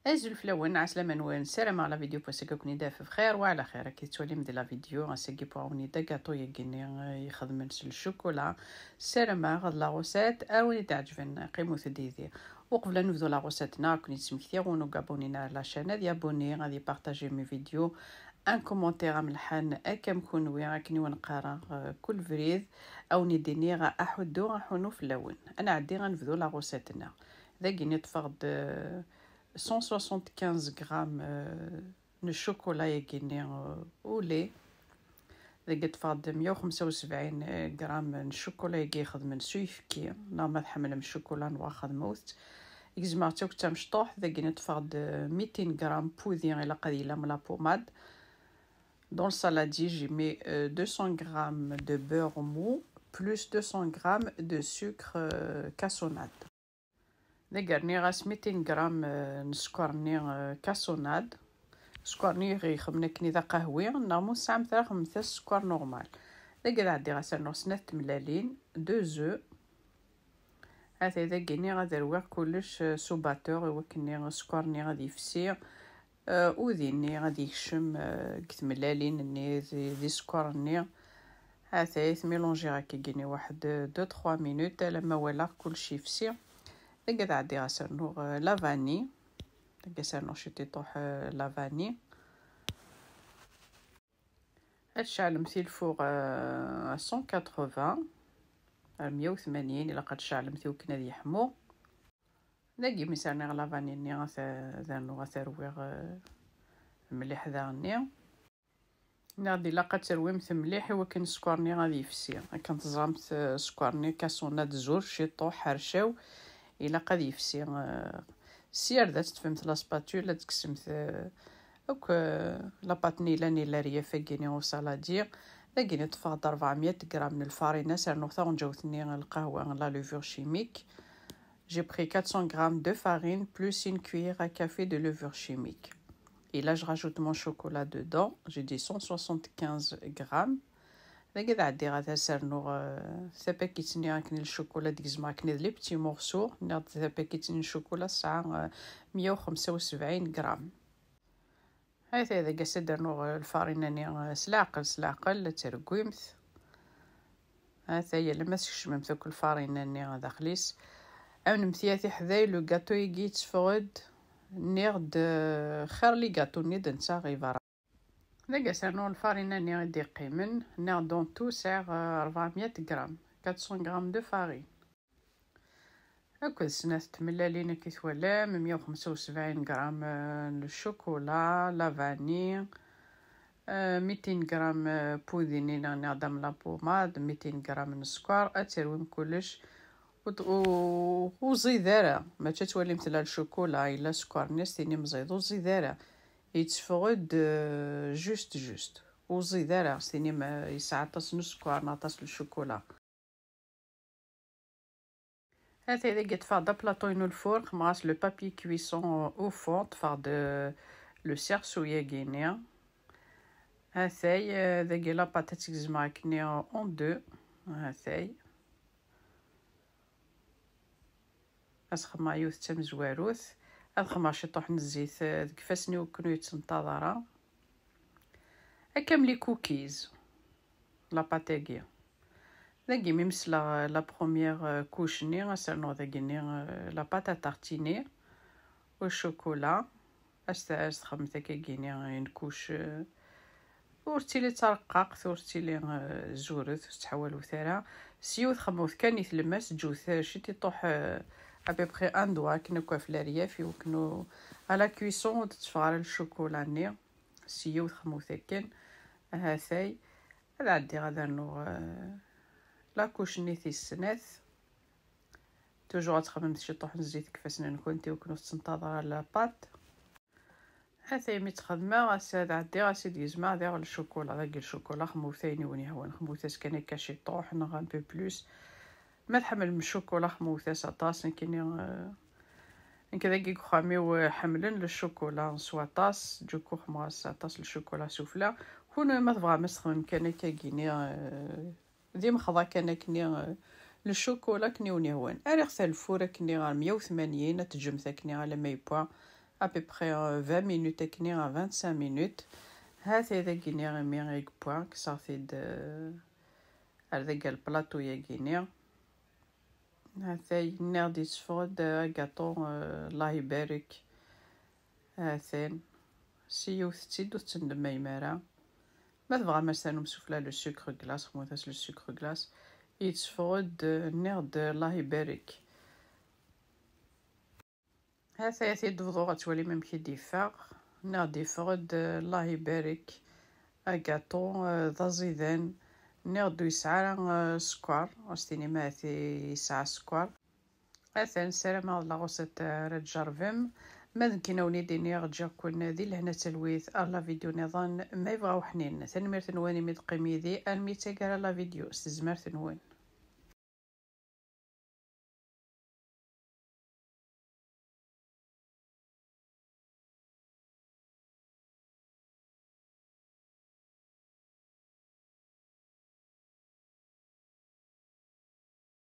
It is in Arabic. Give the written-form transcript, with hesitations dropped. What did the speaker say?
ازول فلون عسلامة نوان سلام على فيديو بوسيكا كوني دافع بخير وعلى خير. كي تولي مدي لا فيديو غنسقي بوعوني دا كاطو يقيني يخدم الشوكولا سلام غاد لا غوسيت اوي تعجبنا قيمو تديدي. وقبل أن نبدو لا غوسيتنا كوني تسمكتيغونو كابونينا على لاشين هادي ابوني غادي بارطاجي مي فيديو ان كومونتير ملحان اكام كونوي راكني ونقرا كل فريد او نديني غا احدو غنحونو في اللون. انا عندي غنبدو لا غوسيتنا ذاكيني تفقد 175 غرام من الشوكولا يقيني ولي ذاك تفقد 175 غرام من الشوكولا يقي يخدم سويفكي نورمال حمل من الشوكولا نواخذ موت إجماعتو كتا مشطوح ذاك تفقد 200 غرام بودين إلا قليلة من لا بوماد. Dans le saladier, j'ai mis 200 g de beurre mou plus 200 g de sucre cassonade. داكرني غاس 200 غرام نسكرني كاسوناد سكرني غي خمنا كني ذا قهوي نورمال ساعه مثلا خمسة سكر نورمال. داك عندي غاسل نص تملالين دو زو هذا داكني غادي نروح كلش سوباتور وكني سكرني غادي يفسي وديني غادي يكشم كتملالين ني دي سكرني هذا ميلونجي هكا كيني واحد 2-3 مينوت لما ولا كلشي يفسي. داك عندي غاسرنو لا فاني داك سرنو شتي طوح لا فاني هادشعل مثيل فوق 180 180 الا قد شعل مثيل كنا يحمو داكي مسرني لا فاني ني غاسرنو غاسروي مليح داني نادي لا قد تروي مليح وكن سكرني غادي يفسي كنت زرمت سكرني كاسونات زور شي طوح حرشاو إلا قد يفسي سير ذات تفهمت لا سباتولا تقسمت اوك لا باتنيلا نيلا ريافه كيني او سالادير لكن تفقد 400 غرام من الفارينه سير ثا نجوتني القهوه لا لوفور شيميك. J'ai pris 400 g de farine plus une cuillère à café de levure chimique. Et là, je rajoute mon chocolat dedans. J'ai dit 175 g. داك عندي غادي سرنو ثباكيتني غنكني الشوكولا ديك زعما كني لي بتي مورسو ناض ثباكيتني الشوكولا الساعه 175 غرام. هذا كاع درنو الفاريناني سلاقل ترقيمت هذا هي لما تشمم ذاك الفاريناني داخليس او نمثياتي حذاي لو غاتو يجي تفرد نيرد خير لي غاتو نيد نتا غيفرا داك سرنو الفارينة غادي يقيمن ناردون تو سير 400 غرام 400 غرام دو فارين هاكا سنات تملالين كي تولا 175 غرام الشوكولا لا فاني 200 غرام بوديني نعدم لا بوماد 200 غرام من السكر اتروي كلش وزيدارة ما تتولي مثل الشوكولا الا سكر نستيني مزيد وزيدارة يتفرد جوست وزيدارة ستيني ما يسعطس نسكر نعطس الشوكولا. هذا إذا قد فاد بلاطوين الفور خماس لو بابي كويسون او فون تفاد لو سيرسو ياكينيا هاثاي ذاكي لا باتات كزما كني اون دو هاثاي اسخما يوث تم زواروث الخمار شطوح نزيت كفاسني وكنو يتنتظرا هكا ملي كوكيز لا باتاكيا داكي ميمس لا بروميير كوشني غسرنو داكيني لا باتا تارتيني والشوكولا استخدمت هكا كيني نكوش ورتيلي ترقق ثورتيلي زورث تحول وثرا سيوث خموث كان يتلمس جوث شتي طوح à peu près un doigt كنا كوف لارياف وكنو على كويسون تتفغر الشوكولا ني سيو خموثكن هاثاي هذا عندي غادا نو لا كوشني في السناث توجور تخمم شي طوح نزيت كيفاش نكونتي وكنو تنتظر لا بات هاثاي مي تخدمه غاساد عندي غاسيد يجمع داغ الشوكولا داك الشوكولا خموثيني وني هو خموثاس كان كاشي طوح نغ ان بو بلوس ما تحمل من الشوكولا خموثة ساطاس كيني كذا كي خاميو حملن للشوكولا سوا طاس جوكو خماس طاس الشوكولا سوفلا كون ما تبغى مستخدم كان كيني ديما خضا كان كني الشوكولا كني ونيوان اري غسل الفوره كني 180 تجمث كني على ماي بوا ابيبخي 20 مينوت كني 25 مينوت. هذا كيني غيمي غيك بوان صافي هذاك البلاطو يا كيني. هذا يني غادي تفقد كاطو الله يبارك. هاثين سيو تيدو تندم يمارا ما تبغى مثلا مسفله لو سكر كلاص خموثاس لو سكر كلاص يتفقد نيغد الله يبارك. هذا يثيد وضوغة تولي ممكن ديفاغ نغدي فرد الله يبارك أكاطو ذا زيدان نغدو يسعى سكر وستيني ماثي يسعى سكر. أثن سلام على غوصة رجرفم ماذا كيناوني ديني غجا كون ذي لهنا تلويث ألا فيديو نظام ما يبغاو حنين ثاني مرتنواني ميد قيمي ذي الميتاقر لا فيديو استزمار ثنوان.